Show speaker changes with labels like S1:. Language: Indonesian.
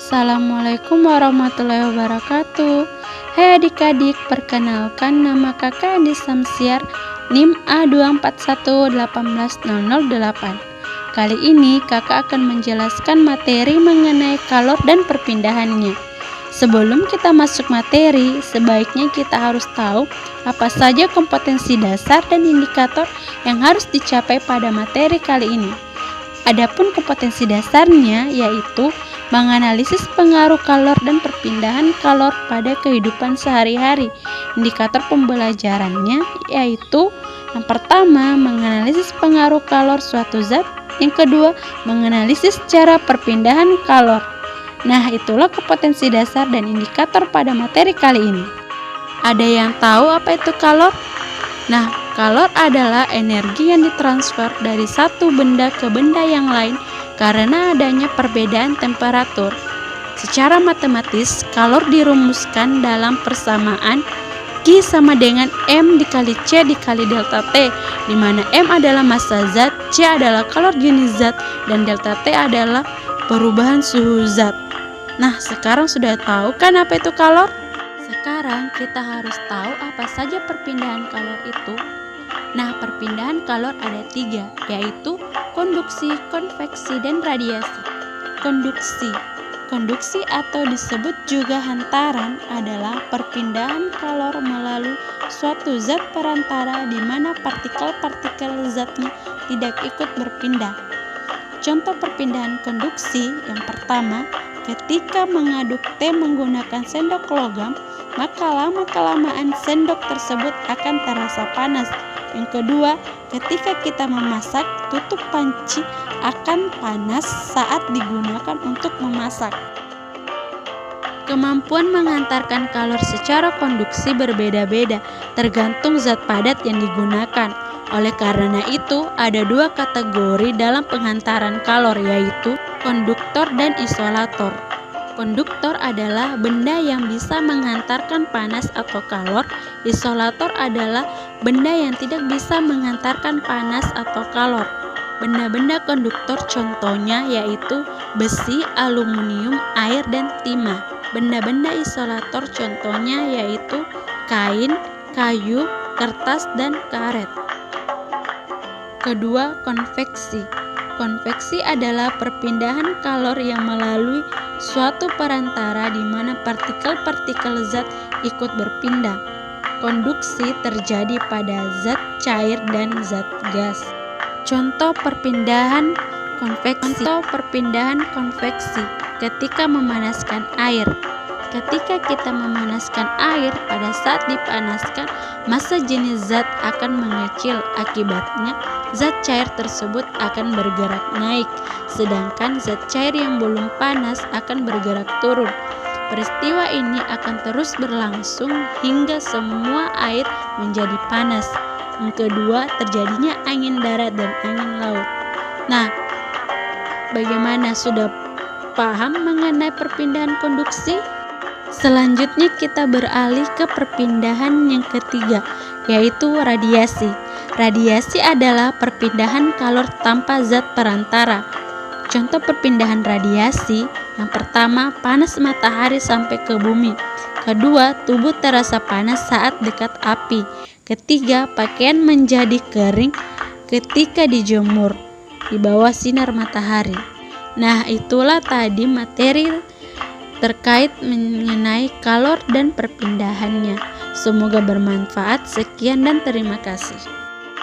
S1: Assalamualaikum warahmatullahi wabarakatuh. Hai adik-adik, perkenalkan nama kakak Andi Samsiar, NIM A241180008. Kali ini kakak akan menjelaskan materi mengenai kalor dan perpindahannya. Sebelum kita masuk materi, sebaiknya kita harus tahu apa saja kompetensi dasar dan indikator yang harus dicapai pada materi kali ini. Adapun kompetensi dasarnya yaitu menganalisis pengaruh kalor dan perpindahan kalor pada kehidupan sehari-hari. Indikator pembelajarannya yaitu yang pertama, menganalisis pengaruh kalor suatu zat. Yang kedua, menganalisis cara perpindahan kalor. Nah, itulah kompetensi dasar dan indikator pada materi kali ini. Ada yang tahu apa itu kalor? Nah, kalor adalah energi yang ditransfer dari satu benda ke benda yang lain karena adanya perbedaan temperatur. Secara matematis, kalor dirumuskan dalam persamaan Q sama dengan M dikali C dikali delta T, di mana M adalah massa zat, C adalah kalor jenis zat, dan delta T adalah perubahan suhu zat. Nah, sekarang sudah tahu kan apa itu kalor? Sekarang kita harus tahu apa saja perpindahan kalor itu. Nah, perpindahan kalor ada 3, yaitu konduksi, konveksi, dan radiasi. Konduksi atau disebut juga hantaran adalah perpindahan kalor melalui suatu zat perantara di mana partikel-partikel zatnya tidak ikut berpindah. Contoh perpindahan konduksi yang pertama, ketika mengaduk teh menggunakan sendok logam, maka lama-kelamaan sendok tersebut akan terasa panas. Yang kedua, ketika kita memasak, tutup panci akan panas saat digunakan untuk memasak. Kemampuan menghantarkan kalor secara konduksi berbeda-beda tergantung zat padat yang digunakan. Oleh karena itu, ada 2 kategori dalam penghantaran kalor, yaitu konduktor dan isolator. Konduktor adalah benda yang bisa menghantarkan panas atau kalor. Isolator adalah benda yang tidak bisa menghantarkan panas atau kalor. Benda-benda konduktor contohnya yaitu besi, aluminium, air, dan timah. Benda-benda isolator contohnya yaitu kain, kayu, kertas, dan karet. Kedua, konveksi. Konveksi adalah perpindahan kalor yang melalui suatu perantara di mana partikel-partikel zat ikut berpindah. Konduksi terjadi pada zat cair dan zat gas. Contoh perpindahan konveksi ketika memanaskan air. Ketika kita memanaskan air, pada saat dipanaskan, massa jenis zat akan mengecil. Akibatnya, zat cair tersebut akan bergerak naik, sedangkan zat cair yang belum panas akan bergerak turun. Peristiwa ini akan terus berlangsung hingga semua air menjadi panas. Yang kedua, terjadinya angin darat dan angin laut. Nah, bagaimana, sudah paham mengenai perpindahan konduksi? Selanjutnya kita beralih ke perpindahan yang ketiga, yaitu radiasi. Radiasi adalah perpindahan kalor tanpa zat perantara. Contoh perpindahan radiasi, yang pertama, panas matahari sampai ke bumi. Kedua, tubuh terasa panas saat dekat api. Ketiga, pakaian menjadi kering ketika dijemur di bawah sinar matahari. Nah, itulah tadi materi terkait mengenai kalor dan perpindahannya. Semoga bermanfaat. Sekian dan terima kasih.